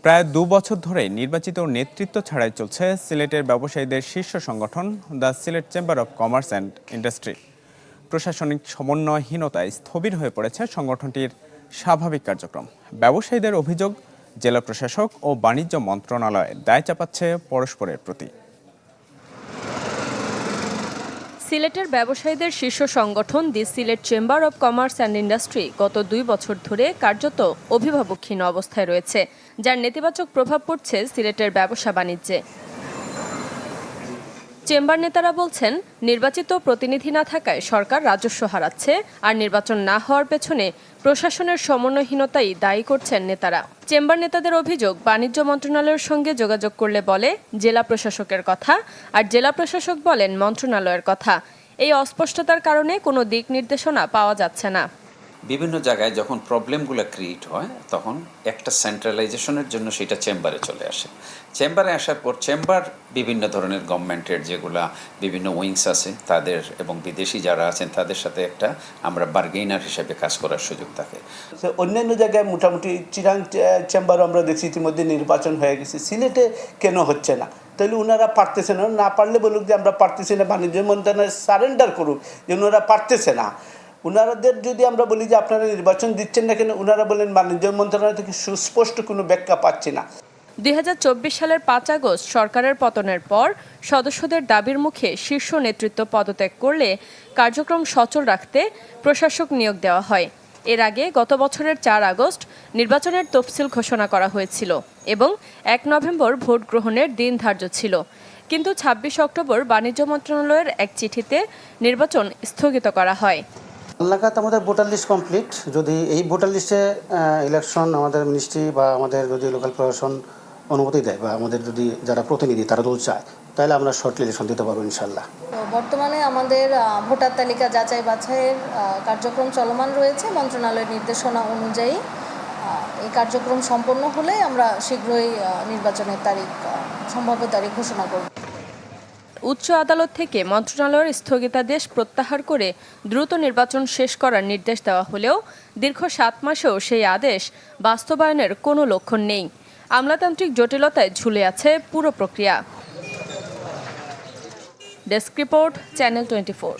প্রায় ২ বছর ধরে নির্বাচিত নেতৃত্ব ছাড়াই চলছে সিলেটের ব্যবসায়ীদের শীর্ষ সংগঠন the Sylhet chamber of commerce and industry. প্রশাসনিক সমন্বয়হীনতায় স্থবির হয়ে পড়েছে সংগঠনটির স্বাভাবিক কার্যক্রম। ব্যবসায়ীদের অভিযোগ, জেলা প্রশাসক ও বাণিজ্য মন্ত্রণালয় দায় চাপাচ্ছে পরস্পরের প্রতি। সিলেটের ব্যবসায়ীদের শীর্ষ সংগঠন the Sylhet chamber of commerce and industry গত ২ বছর ধরে কার্যত অভিভাবকহীন অবস্থায় রয়েছে, যার নেতিবাচক প্রভাব পড়ছে সিলেটের ব্যবসা বাণিজ্যে। চেম্বার নেতারা বলছেন, নির্বাচিত প্রতিনিধি না থাকায় সরকার রাজস্ব হারাচ্ছে, আর নির্বাচন না হওয়ার পেছনে প্রশাসনের সমন্বয়হীনতাই দায়ী করছেন নেতারা। চেম্বার নেতাদের অভিযোগ, বাণিজ্য মন্ত্রণালয়ের সঙ্গে যোগাযোগ করলে বলে জেলা প্রশাসকের কথা, আর জেলা প্রশাসক বলেন মন্ত্রণালয়ের কথা। এই অস্পষ্টতার কারণে কোনো দিক নির্দেশনা পাওয়া যাচ্ছে না। বিভিন্ন জায়গায় যখন প্রবলেমগুলো ক্রিয়েট হয় তখন একটা সেন্ট্রালাইজেশনের জন্য সেটা চেম্বারে চলে আসে। চেম্বারে আসার পর চেম্বার বিভিন্ন ধরনের গভর্নমেন্টের যেগুলা বিভিন্ন উইংস আছে তাদের এবং বিদেশি যারা আছেন তাদের সাথে একটা আমরা বার্গেইনার হিসেবে কাজ করার সুযোগ থাকে। অন্যান্য জায়গায় মোটামুটি চিরাং চেম্বারও আমরা দেখছি ইতিমধ্যে নির্বাচন হয়ে গেছে, সিলেটে কেন হচ্ছে না? তাহলে ওনারা পারতেছে না পারলে বলুক যে আমরা পারতেছি না, বাণিজ্য মন্ত্রণালয় সারেন্ডার করুক যে ওনারা পারতেছে না। ওনারাদের যদি আমরা বলি যে আপনারা নির্বাচন দিচ্ছেন না কেন, ওনারা বলেন বাণিজ্য মন্ত্রণালয় থেকে সুস্পষ্ট কোনো ব্যাখ্যা পাচ্ছি না। ২০২৪ সালের ৫ আগস্ট সরকারের পতনের পর সদস্যদের দাবির মুখে শীর্ষ নেতৃত্ব পদত্যাগ করলে কার্যক্রম সচল রাখতে প্রশাসক নিয়োগ দেওয়া হয়। এর আগে গত বছরের ৪ আগস্ট নির্বাচনের তফসিল ঘোষণা করা হয়েছিল এবং ১ নভেম্বর ভোট গ্রহণের দিন ধার্য ছিল। কিন্তু ২৬ অক্টোবর বাণিজ্য মন্ত্রণালয়ের এক চিঠিতে নির্বাচন স্থগিত করা হয়। লাগাত আমাদের ভোটার লিস্ট কমপ্লিট। যদি এই ভোটার লিস্টে ইলেকশন আমাদের মিনিস্ট্রি বা আমাদের যদি লোকাল প্রশাসন অনুমতি দেয় বা আমাদের যদি যারা প্রতিনিধি তারা দল চায়, তাহলে আমরা শর্ট ইলেকশন দিতে পারবো ইনশাল্লাহ। বর্তমানে আমাদের ভোটার তালিকা যাচাই বাছাইয়ের কার্যক্রম চলমান রয়েছে। মন্ত্রণালয়ের নির্দেশনা অনুযায়ী এই কার্যক্রম সম্পন্ন হলে আমরা শীঘ্রই নির্বাচনের সম্ভাব্য তারিখ ঘোষণা করব। উচ্চ আদালত থেকে মন্ত্রণালয়ের স্থগিতাদেশ প্রত্যাহার করে দ্রুত নির্বাচন শেষ করার নির্দেশ দেওয়া হলেও দীর্ঘ ৭ মাসেও সেই আদেশ বাস্তবায়নের কোনো লক্ষণ নেই। আমলাতান্ত্রিক জটিলতায় ঝুলে আছে পুরো প্রক্রিয়া। Desk report, channel 24।